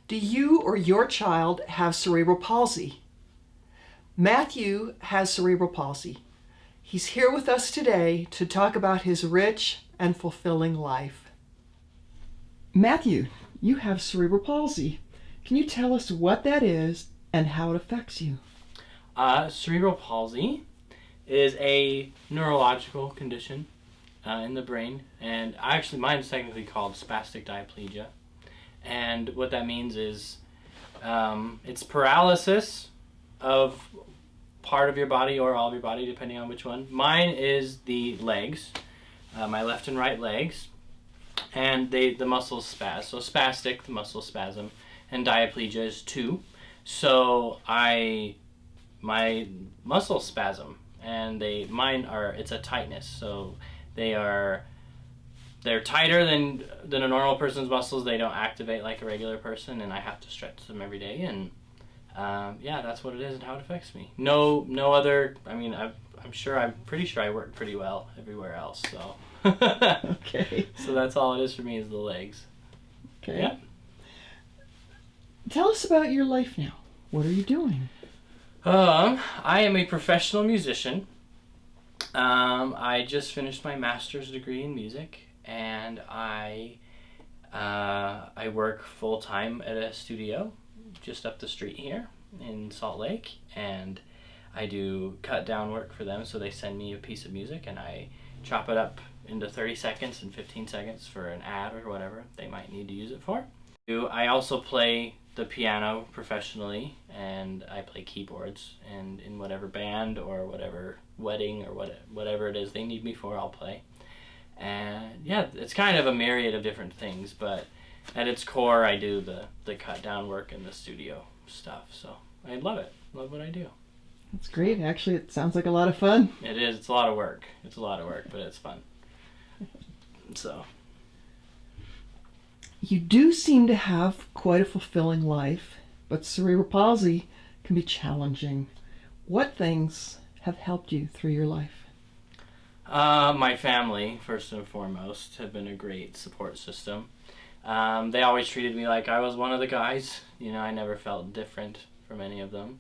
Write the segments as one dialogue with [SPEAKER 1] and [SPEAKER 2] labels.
[SPEAKER 1] Do you or your child have cerebral palsy? Matthew has cerebral palsy. He's here with us today to talk about his rich and fulfilling life. Matthew, you have cerebral palsy. Can you tell us what that is and how it affects you?
[SPEAKER 2] Cerebral palsy is a neurological condition in the brain, and actually mine's technically called spastic diplegia. And what that means is it's paralysis of part of your body or all of your body, depending on which one. Mine is the legs, my left and right legs, and the muscles spaz. So spastic, the muscle spasm, and diplegia is 2. So my muscles spasm, and it's a tightness. So they're tighter than a normal person's muscles. They don't activate like a regular person, and I have to stretch them every day. And that's what it is and how it affects me. No other. I mean, I'm pretty sure I work pretty well everywhere else. So
[SPEAKER 1] Okay.
[SPEAKER 2] So that's all it is for me is the legs.
[SPEAKER 1] Okay.
[SPEAKER 2] Yeah.
[SPEAKER 1] Tell us about your life now. What are you doing?
[SPEAKER 2] I am a professional musician. I just finished my master's degree in music, and I work full time at a studio just up the street here in Salt Lake, and I do cut down work for them. So they send me a piece of music, and I chop it up into 30 seconds and 15 seconds for an ad or whatever they might need to use it for. I also play the piano professionally, and I play keyboards, and in whatever band or whatever wedding or whatever it is they need me for, I'll play. And yeah, it's kind of a myriad of different things, but at its core I do the cut down work and the studio stuff. So I love it. Love what I do.
[SPEAKER 1] That's great. Actually, it sounds like a lot of fun.
[SPEAKER 2] It is. It's a lot of work. But it's fun. So
[SPEAKER 1] You do seem to have quite a fulfilling life, but cerebral palsy can be challenging. What things have helped you through your life?
[SPEAKER 2] My family, first and foremost, have been a great support system. They always treated me like I was one of the guys. You know, I never felt different from any of them.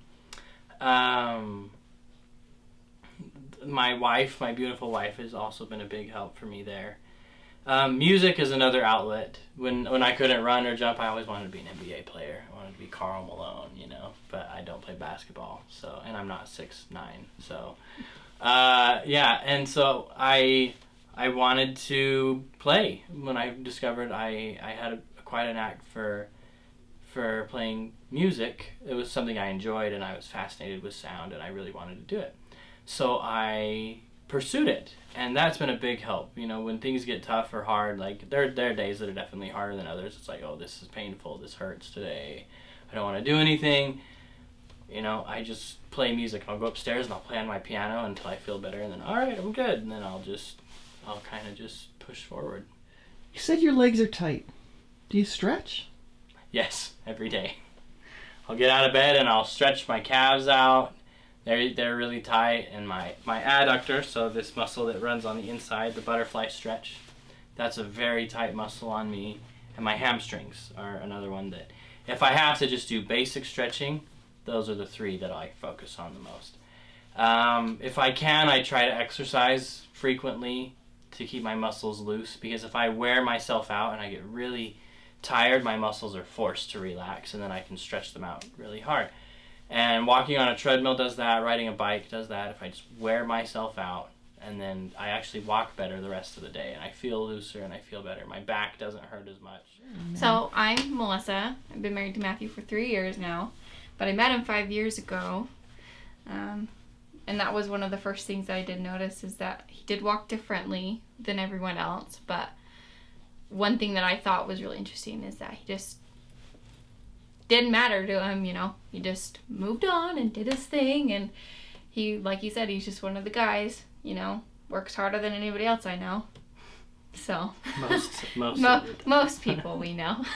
[SPEAKER 2] My wife, my beautiful wife, has also been a big help for me there. Music is another outlet. When I couldn't run or jump, I always wanted to be an NBA player. I wanted to be Karl Malone, but I don't play basketball, and I'm not 6'9", so and so I wanted to play. When I discovered I had quite a knack for playing music, it was something I enjoyed, and I was fascinated with sound, and I really wanted to do it. So I pursued it, and that's been a big help. When things get tough or hard, like there are days that are definitely harder than others. It's like, oh, this is painful, this hurts today, I don't want to do anything. I just play music. I'll go upstairs and I'll play on my piano until I feel better, and then all right, I'm good, and then I'll kind of just push forward.
[SPEAKER 1] You said your legs are tight. Do you stretch?
[SPEAKER 2] Yes, every day. I'll get out of bed and I'll stretch my calves out. They're really tight, and my adductor, so this muscle that runs on the inside, the butterfly stretch, that's a very tight muscle on me. And my hamstrings are another one that, if I have to just do basic stretching, those are the 3 that I focus on the most. If I can, I try to exercise frequently to keep my muscles loose, because if I wear myself out and I get really tired, my muscles are forced to relax, and then I can stretch them out really hard. And walking on a treadmill does that, riding a bike does that. If I just wear myself out, and then I actually walk better the rest of the day, and I feel looser and I feel better. My back doesn't hurt as much.
[SPEAKER 3] So I'm Melissa. I've been married to Matthew for 3 years now, but I met him 5 years ago. And that was one of the first things that I did notice, is that he did walk differently than everyone else. But one thing that I thought was really interesting is that he just didn't matter to him, he just moved on and did his thing, and he, like you said, he's just one of the guys, works harder than anybody else I know. So
[SPEAKER 2] most
[SPEAKER 3] most people we know.